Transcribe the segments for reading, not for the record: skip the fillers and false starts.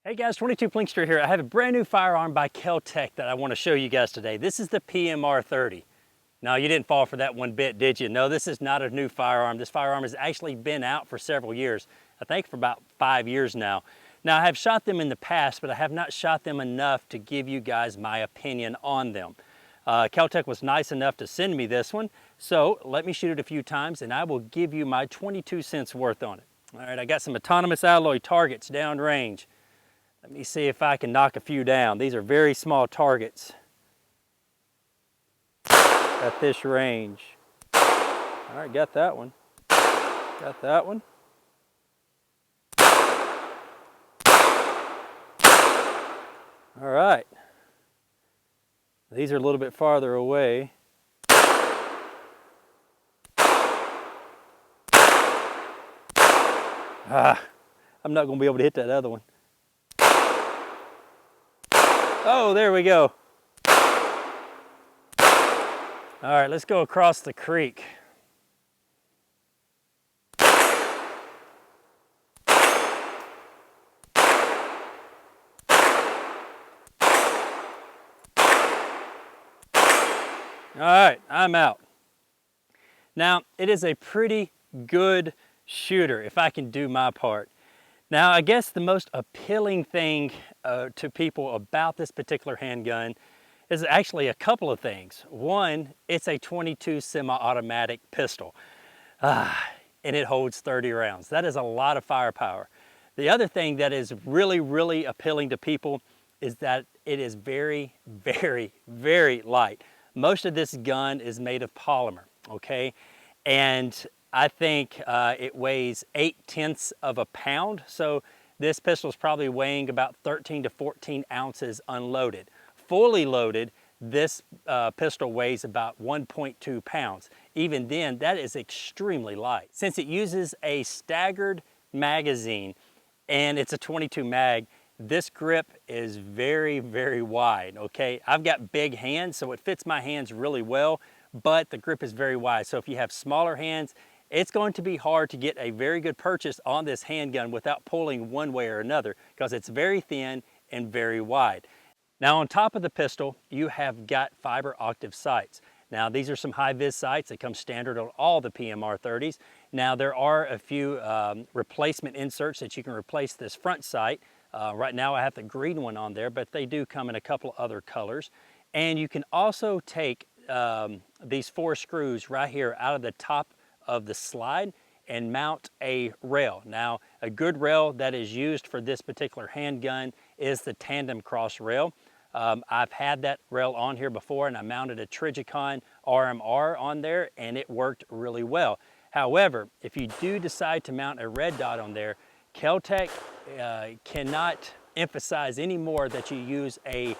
Hey guys, 22 Plinkster here. I have a brand new firearm by Kel Tec that I want to show you guys today. This is the PMR 30. Now, you didn't fall for that one bit, did you? No, this is not a new firearm. This firearm has actually been out for several years. I think for about 5 years now. Now, I have shot them in the past, but I have not shot them enough to give you guys my opinion on them. Kel Tec was nice enough to send me this one, so let me shoot it a few times and I will give you my 22 cents worth on it. All right, I got some autonomous alloy targets downrange. Let me see if I can knock a few down. These are very small targets at this range. All right, got that one. Got that one. All right. These are a little bit farther away. I'm not going to be able to hit that other one. Oh, there we go. All right, let's go across the creek. All right, I'm out. Now, it is a pretty good shooter if I can do my part. Now, I guess the most appealing thing to people about this particular handgun is actually a couple of things. One, it's a 22 semi-automatic pistol, and it holds 30 rounds. That is a lot of firepower. The other thing that is really appealing to people is that it is very light. Most of this gun is made of polymer, okay? And I think it weighs 0.8 of a pound. So this pistol is probably weighing about 13 to 14 ounces unloaded. Fully loaded, this pistol weighs about 1.2 pounds. Even then, that is extremely light. Since it uses a staggered magazine and it's a 22 mag, this grip is very wide, okay? I've got big hands, so it fits my hands really well, but the grip is very wide. So if you have smaller hands, it's going to be hard to get a very good purchase on this handgun without pulling one way or another because it's very thin and very wide. Now, on top of the pistol, you have got fiber Octave sights. Now, these are some high-vis sights that come standard on all the PMR 30s. Now, there are a few replacement inserts that you can replace this front sight. Right now, I have the green one on there, but they do come in a couple of other colors. And you can also take these 4 screws right here out of the top of the slide and mount a rail. Now, a good rail that is used for this particular handgun is the Tandem cross rail. I've had that rail on here before and I mounted a Trijicon RMR on there and it worked really well. However, if you do decide to mount a red dot on there, Kel Tec cannot emphasize anymore that you use a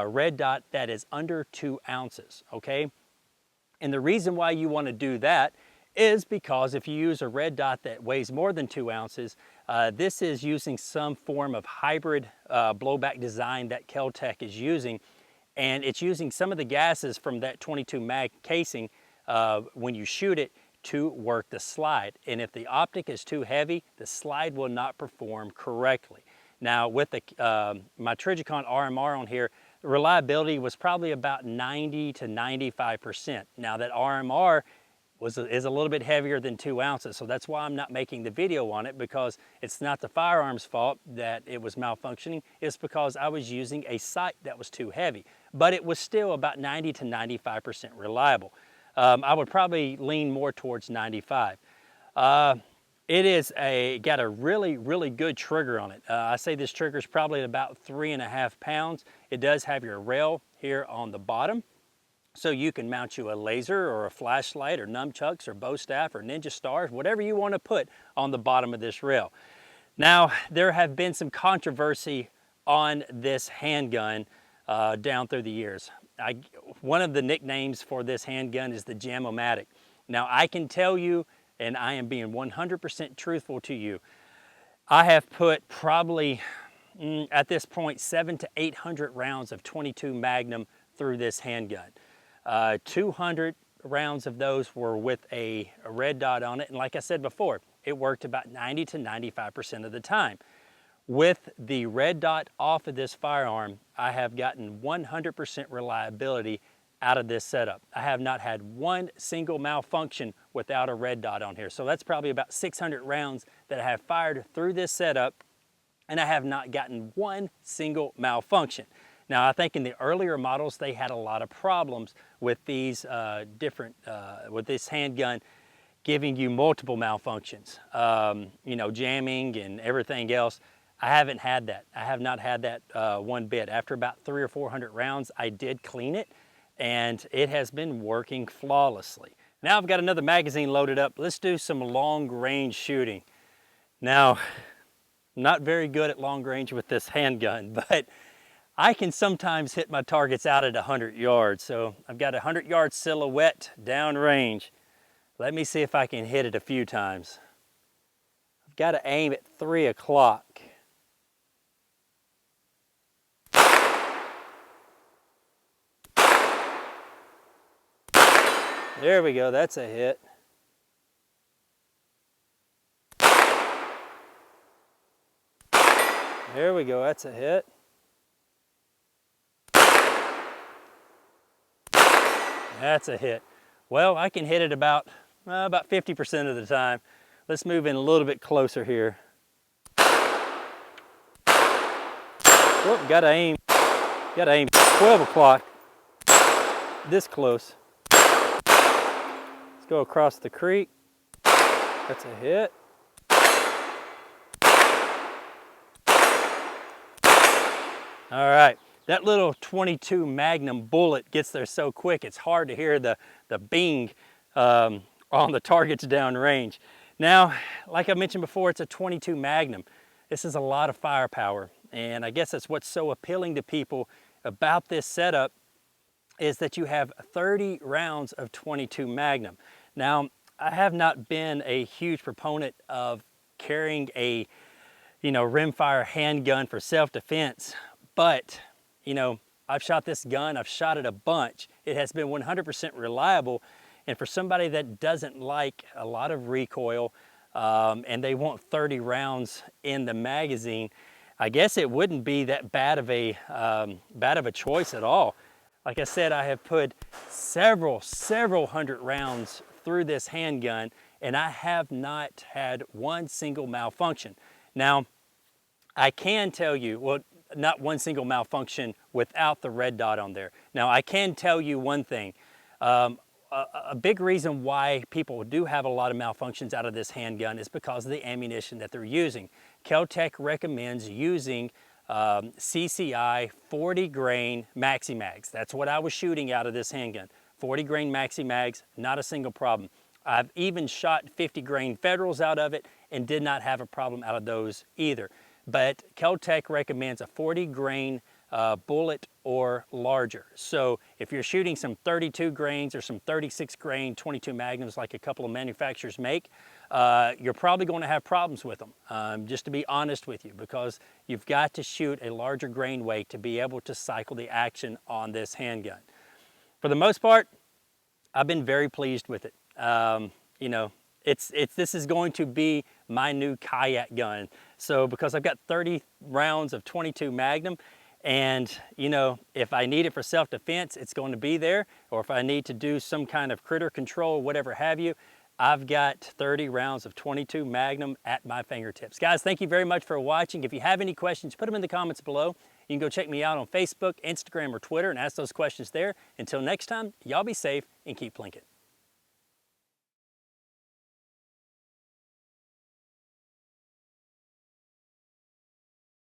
red dot that is under 2 ounces, okay? And the reason why you want to do that is because if you use a red dot that weighs more than 2 ounces, this is using some form of hybrid blowback design that Kel Tec is using, and it's using some of the gases from that 22 mag casing when you shoot it to work the slide. And if the optic is too heavy, the slide will not perform correctly. Now, with the, my Trijicon RMR on here, the reliability was probably about 90 to 95%. Now, that RMR is a little bit heavier than 2 ounces, so that's why I'm not making the video on it, because it's not the firearm's fault that it was malfunctioning. It's because I was using a sight that was too heavy, but it was still about 90 to 95% reliable. I would probably lean more towards 95. It is got a really good trigger on it. I say this trigger is probably about 3.5 pounds. It does have your rail here on the bottom, so you can mount you a laser or a flashlight or nunchucks or bow staff or ninja stars, whatever you want to put on the bottom of this rail. Now, there have been some controversy on this handgun down through the years. One of the nicknames for this handgun is the Jam-O-Matic. Now, I can tell you, and I am being 100% truthful to you, I have put probably, at this point, 700 to 800 rounds of 22 Magnum through this handgun. 200 rounds of those were with a red dot on it, and like I said before, it worked about 90 to 95% of the time. With the red dot off of this firearm, I have gotten 100% reliability out of this setup. I have not had one single malfunction without a red dot on here. So that's probably about 600 rounds that I have fired through this setup, and I have not gotten one single malfunction. Now, I think in the earlier models, they had a lot of problems with these with this handgun giving you multiple malfunctions, you know, jamming and everything else. I haven't had that. I have not had that one bit. After about 300 or 400 rounds, I did clean it, and it has been working flawlessly. Now I've got another magazine loaded up. Let's do some long range shooting. Now, I'm not very good at long range with this handgun, but I can sometimes hit my targets out at 100 yards. So I've got a 100-yard silhouette down range. Let me see if I can hit it a few times. I've got to aim at 3 o'clock. There we go, that's a hit. There we go, that's a hit. That's a hit. Well, I can hit it about 50% of the time. Let's move in a little bit closer here. Whoop, gotta aim 12 o'clock, this close. Let's go across the creek. That's a hit. All right, that little 22 Magnum bullet gets there so quick, it's hard to hear the bing on the targets downrange. Now, like I mentioned before, it's a 22 Magnum. This is a lot of firepower, and I guess that's what's so appealing to people about this setup, is that you have 30 rounds of 22 Magnum. Now, I have not been a huge proponent of carrying a, you know, rimfire handgun for self-defense, but, you know, I've shot this gun, I've shot it a bunch. It has been 100% reliable, and for somebody that doesn't like a lot of recoil and they want 30 rounds in the magazine, I guess it wouldn't be that bad of a choice at all. Like I said, I have put several hundred rounds through this handgun, and I have not had one single malfunction. Now, I can tell you, well, not one single malfunction without the red dot on there. Now, I can tell you one thing. A big reason why people do have a lot of malfunctions out of this handgun is because of the ammunition that they're using. Kel Tec recommends using CCI 40 grain maxi mags. That's what I was shooting out of this handgun. 40 grain maxi mags, not a single problem. I've even shot 50 grain Federals out of it and did not have a problem out of those either. But Kel Tec recommends a 40 grain bullet or larger. So if you're shooting some 32 grains or some 36 grain 22 Magnums like a couple of manufacturers make, you're probably going to have problems with them, just to be honest with you, because you've got to shoot a larger grain weight to be able to cycle the action on this handgun. For the most part, I've been very pleased with it. You know, this is going to be my new kayak gun. So because I've got 30 rounds of 22 Magnum, and you know, if I need it for self-defense, it's going to be there, or if I need to do some kind of critter control, whatever have you, I've got 30 rounds of 22 Magnum at my fingertips. Guys, thank you very much for watching. If you have any questions, put them in the comments below. You can go check me out on Facebook, Instagram, or Twitter and ask those questions there. Until next time, y'all be safe and keep plinking.